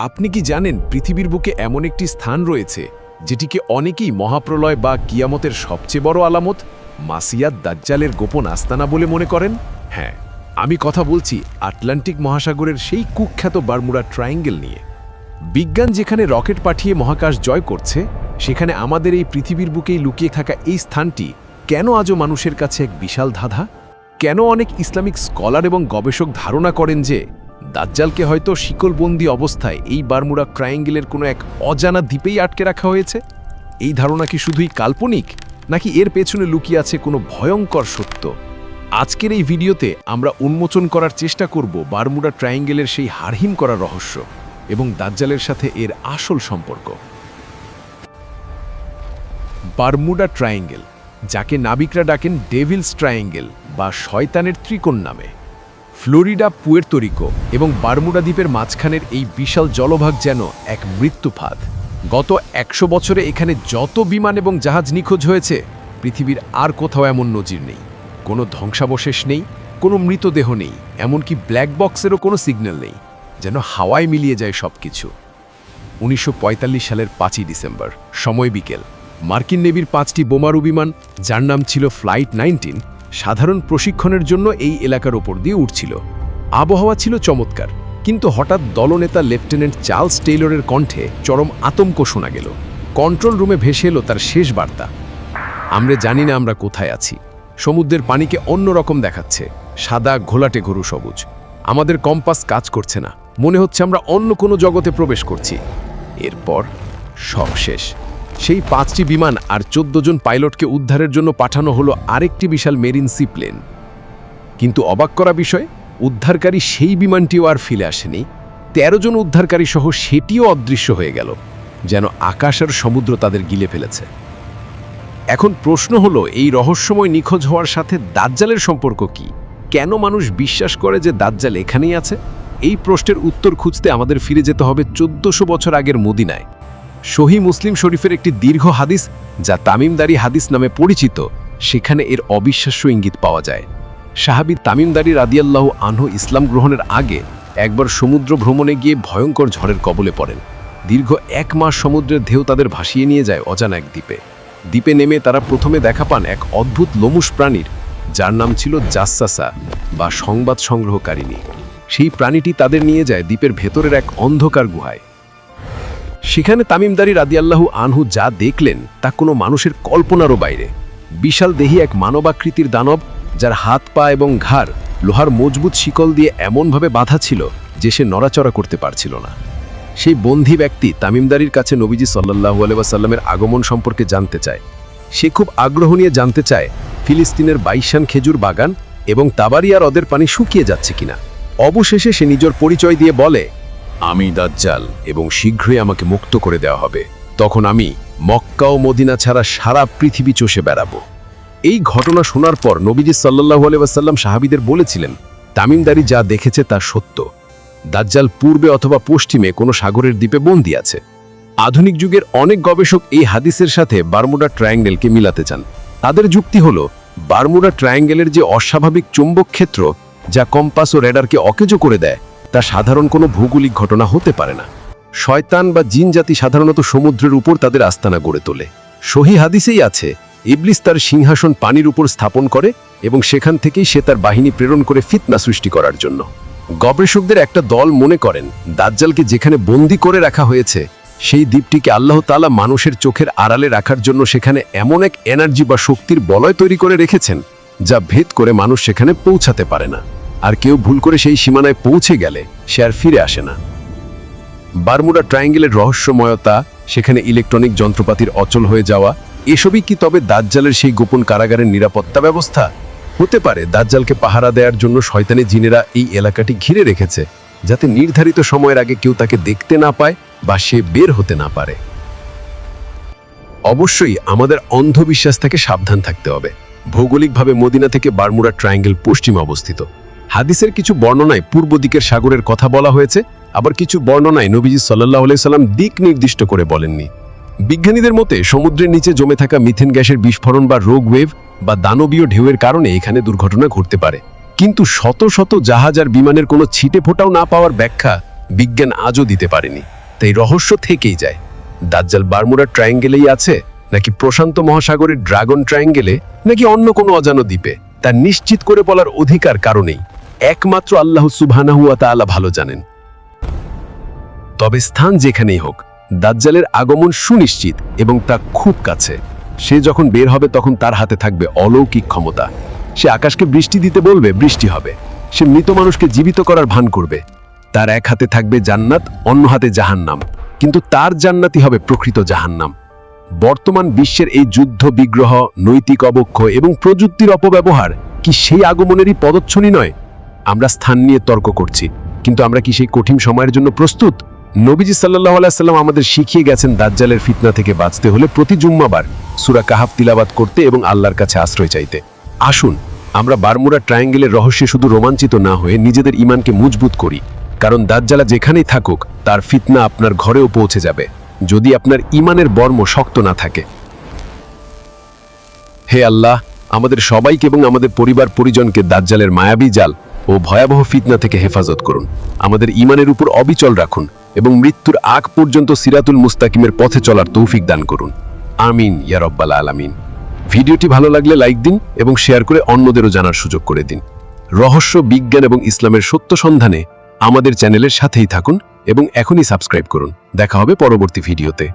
আপনি কি জানেন পৃথিবীর বুকে এমন একটি স্থান রয়েছে যেটিকে অনেকেই মহাপ্রলয় বা কিয়ামতের সবচেয়ে বড় আলামত মাসিয়াত দাজ্জালের গোপন আস্তানা বলে মনে করেন? হ্যাঁ, আমি কথা বলছি আটলান্টিক মহাসাগরের সেই কুখ্যাত বারমুডা ট্রায়াঙ্গেল নিয়ে। বিজ্ঞান যেখানে রকেট পাঠিয়ে মহাকাশ জয় করছে, সেখানে আমাদের এই পৃথিবীর বুকেই লুকিয়ে থাকা এই স্থানটি কেন আজও মানুষের কাছে এক বিশাল ধাঁধা? কেন অনেক ইসলামিক স্কলার এবং গবেষক ধারণা করেন যে দাজ্জালকে হয়তো শিকলবন্দি অবস্থায় এই বারমুডা ট্রায়াঙ্গেলের কোনো এক অজানা দ্বীপেই আটকে রাখা হয়েছে? এই ধারণা কি শুধুই কাল্পনিক, নাকি এর পেছনে লুকিয়ে আছে কোনো ভয়ঙ্কর সত্য? আজকের এই ভিডিওতে আমরা উন্মোচন করার চেষ্টা করব বারমুডা ট্রায়াঙ্গেলের সেই হাড়হিম করা রহস্য এবং দাজ্জালের সাথে এর আসল সম্পর্ক। বারমুডা ট্রায়াঙ্গেল, যাকে নাবিকরা ডাকেন ডেভিলস ট্রায়াঙ্গেল বা শয়তানের ত্রিকোণ নামে, ফ্লোরিডা, পুয়ের্তো রিকো এবং বারমুডা দ্বীপের মাঝখানের এই বিশাল জলভাগ যেন এক মৃত্যুফাঁদ। গত ১০০ বছরে এখানে যত বিমান এবং জাহাজ নিখোঁজ হয়েছে, পৃথিবীর আর কোথাও এমন নজির নেই। কোনো ধ্বংসাবশেষ নেই, কোনো মৃতদেহ নেই, এমনকি ব্ল্যাক বক্সেরও কোনো সিগন্যাল নেই। যেন হাওয়ায় মিলিয়ে যায় সব কিছু। ১৯৪৫ সালের ৫ই ডিসেম্বর, সময় বিকেল। মার্কিন নেভির ৫টি বোমারু বিমান, যার নাম ছিল ফ্লাইট ১৯, সাধারণ প্রশিক্ষণের জন্য এই এলাকার ওপর দিয়ে উঠছিল। আবহাওয়া ছিল চমৎকার, কিন্তু হঠাৎ দলনেতা লেফটেন্যান্ট চার্লস টেইলরের কণ্ঠে চরম আতঙ্ক শোনা গেল। কন্ট্রোল রুমে ভেসে এলো তার শেষ বার্তা: আমরা জানি না আমরা কোথায় আছি। সমুদ্রের পানিকে অন্যরকম দেখাচ্ছে, সাদা ঘোলাটে গরু সবুজ। আমাদের কম্পাস কাজ করছে না, মনে হচ্ছে আমরা অন্য কোনো জগতে প্রবেশ করছি। এরপর সব শেষ। সেই ৫টি বিমান আর ১৪ জন পাইলটকে উদ্ধারের জন্য পাঠানো হলো আরেকটি বিশাল মেরিন সি প্লেন। কিন্তু অবাক করা বিষয়, উদ্ধারকারী সেই বিমানটিও আর ফিরে আসেনি। ১৩ জন উদ্ধারকারী সহ সেটিও অদৃশ্য হয়ে গেল, যেন আকাশ আর সমুদ্র তাদের গিলে ফেলেছে। এখন প্রশ্ন হলো, এই রহস্যময় নিখোঁজ হওয়ার সাথে দাজ্জালের সম্পর্ক কি? কেন মানুষ বিশ্বাস করে যে দাজ্জাল এখানেই আছে? এই প্রশ্নের উত্তর খুঁজতে আমাদের ফিরে যেতে হবে ১৪০০ বছর আগের মদিনায়। সহিহ মুসলিম শরীফের একটি দীর্ঘ হাদিস, যা তামিমদারি হাদিস নামে পরিচিত, সেখানে এর অবিশ্বাস্য ইঙ্গিত পাওয়া যায়। সাহাবী তামিমদারি রাদিয়াল্লাহু আনহু ইসলাম গ্রহণের আগে একবার সমুদ্র ভ্রমণে গিয়ে ভয়ঙ্কর ঝড়ের কবলে পড়েন। দীর্ঘ ১ মাস সমুদ্রের ঢেউ তাদের ভাসিয়ে নিয়ে যায় অজানা এক দ্বীপে। দ্বীপে নেমে তারা প্রথমে দেখা পান এক অদ্ভুত লোমুশ প্রাণীর, যার নাম ছিল জাসসাসা বা সংবাদ সংগ্রহকারিণী। সেই প্রাণীটি তাদের নিয়ে যায় দ্বীপের ভেতরের এক অন্ধকার গুহায়। সেখানে তামিমদারি রাদিয়াল্লাহু আনহু যা দেখলেন তা কোনো মানুষের কল্পনারও বাইরে। বিশাল দেহী এক মানবাকৃতির দানব, যার হাত পা এবং ঘাড় লোহার মজবুত শিকল দিয়ে এমনভাবে বাঁধা ছিল যে সে নড়াচড়া করতে পারছিল না। সেই বন্দী ব্যক্তি তামিমদারির কাছে নবীজি সাল্লাল্লাহু আলাইহি ওয়াসাল্লামের আগমন সম্পর্কে জানতে চায়। সে খুব আগ্রহ নিয়ে জানতে চায় ফিলিস্তিনের বাইশান খেজুর বাগান এবং তাবারিয়ার হ্রদের পানি শুকিয়ে যাচ্ছে কিনা। অবশেষে সে নিজের পরিচয় দিয়ে বলে, আমি দাজ্জাল এবং শীঘ্রই আমাকে মুক্ত করে দেওয়া হবে। তখন আমি মক্কা ও মদিনা ছাড়া সারা পৃথিবী চষে বেড়াবো। এই ঘটনা শোনার পর নবীজি সাল্লাল্লাহু আলাইহি ওয়াসাল্লাম সাহাবীদের বলেছিলেন, তামিমদারি যা দেখেছে তা সত্য। দাজ্জাল পূর্বে অথবা পশ্চিমে কোনো সাগরের দ্বীপে বন্দী আছে। আধুনিক যুগের অনেক গবেষক এই হাদিসের সাথে বারমুডা ট্রায়াঙ্গেলকে মিলাতে চান। তাদের যুক্তি হলো, বারমুডা ট্রায়াঙ্গেলের যে অস্বাভাবিক চৌম্বক ক্ষেত্র, যা কম্পাস ও রেডারকে অকেজো করে দেয়, তা সাধারণ কোনো ভৌগোলিক ঘটনা হতে পারে না। শয়তান বা জিন জাতি সাধারণত সমুদ্রের উপর তাদের আস্তানা গড়ে তোলে। সহিহ হাদিসেই আছে, ইবলিস তার সিংহাসন পানির উপর স্থাপন করে এবং সেখান থেকেই সে তার বাহিনী প্রেরণ করে ফিতনা সৃষ্টি করার জন্য। গবেষকদের একটা দল মনে করেন, দাজ্জালকে যেখানে বন্দী করে রাখা হয়েছে, সেই দ্বীপটিকে আল্লাহ তাআলা মানুষের চোখের আড়ালে রাখার জন্য সেখানে এমন এক এনার্জি বা শক্তির বলয় তৈরি করে রেখেছেন, যা ভেদ করে মানুষ সেখানে পৌঁছাতে পারে না। আর কেউ ভুল করে সেই সীমানায় পৌঁছে গেলে সে আর ফিরে আসে না। বারমুডা ট্রায়াঙ্গেলের রহস্যময়তা, সেখানে ইলেকট্রনিক যন্ত্রপাতির অচল হয়ে যাওয়া, এসবই কি তবে দাজ্জালের সেই গোপন কারাগারের নিরাপত্তা ব্যবস্থা? হতে পারে দাজ্জালকে পাহারা দেওয়ার জন্য শয়তানি জিনেরা এই এলাকাটি ঘিরে রেখেছে, যাতে নির্ধারিত সময়ের আগে কেউ তাকে দেখতে না পায় বা সে বের হতে না পারে। অবশ্যই আমাদের অন্ধবিশ্বাস থেকে সাবধান থাকতে হবে। ভৌগোলিকভাবে মদিনা থেকে বারমুডা ট্রায়াঙ্গেল পশ্চিমে অবস্থিত। হাদিসের কিছু বর্ণনায় পূর্ব দিকের সাগরের কথা বলা হয়েছে, আবার কিছু বর্ণনায় নবীজি সাল্লাল্লাহু আলাইহি সাল্লাম দিক নির্দিষ্ট করে বলেননি। বিজ্ঞানীদের মতে সমুদ্রের নিচে জমে থাকা মিথেন গ্যাসের বিস্ফোরণ বা রোগ ওয়েভ বা দানবীয় ঢেউয়ের কারণে এখানে দুর্ঘটনা ঘটতে পারে। কিন্তু শত শত জাহাজ আর বিমানের কোনো ছিটে ফোটাও না পাওয়ার ব্যাখ্যা বিজ্ঞান আজও দিতে পারেনি। তাই রহস্য থেকেই যায়, দাজ্জাল বারমুডা ট্রায়াঙ্গেলেই আছে, নাকি প্রশান্ত মহাসাগরের ড্রাগন ট্রায়াঙ্গেলে, নাকি অন্য কোনো অজানো দ্বীপে, তা নিশ্চিত করে বলার অধিকার কারণেই একমাত্র আল্লাহ সুবহানাহু ওয়া তাআলা ভালো জানেন। তবে স্থান যেখানেই হোক, দাজ্জালের আগমন সুনিশ্চিত এবং তা খুব কাছে। সে যখন বের হবে তখন তার হাতে থাকবে অলৌকিক ক্ষমতা। সে আকাশকে বৃষ্টি দিতে বলবে, বৃষ্টি হবে। সে মৃত মানুষকে জীবিত করার ভান করবে। তার এক হাতে থাকবে জান্নাত, অন্য হাতে জাহান্নাম, কিন্তু তার জান্নাতই হবে প্রকৃত জাহান্নাম। বর্তমান বিশ্বের এই যুদ্ধ বিগ্রহ, নৈতিক অবক্ষয় এবং প্রযুক্তির অপব্যবহার কি সেই আগমনেরই পদচ্ছনি নয়? আমরা স্থান নিয়ে তর্ক করছি, কিন্তু আমরা কি সেই কঠিন সময়ের জন্য প্রস্তুত? নবীজি সাল্লাল্লাহু আলাইহি সাল্লাম আমাদের শিখিয়ে গেছেন দাজ্জালের ফিতনা থেকে বাঁচতে হলে প্রতি জুম্মাবার সূরা কাহাফ তিলাওয়াত করতে এবং আল্লাহর কাছে আশ্রয় চাইতে। আসুন আমরা বারমুডা ট্রায়াঙ্গেলের রহস্যে শুধু রোমাঞ্চিত না হয়ে নিজেদের ঈমানকে মজবুত করি, কারণ দাজ্জাল যেখানেই থাকুক তার ফিতনা আপনার ঘরেও পৌঁছে যাবে, যদি আপনার ঈমানের বর্ম শক্ত না থাকে। হে আল্লাহ, আমাদের সবাইকে এবং আমাদের পরিবার পরিজনকে দাজ্জালের মায়াবী জাল ও ভয়াবহ ফিতনা থেকে হেফাজত করুন। আমাদের ঈমানের উপর অবিচল রাখুন এবং মৃত্যুর আগ পর্যন্ত সিরাতুল মুস্তাকিমের পথে চলার তৌফিক দান করুন। আমিন ইয়া রাব্বাল আলামিন। ভিডিওটি ভালো লাগলে লাইক দিন এবং শেয়ার করে অন্যদেরও জানার সুযোগ করে দিন। রহস্য, বিজ্ঞান এবং ইসলামের সত্য সন্ধানে আমাদের চ্যানেলের সাথেই থাকুন এবং এখনই সাবস্ক্রাইব করুন। দেখা হবে পরবর্তী ভিডিওতে।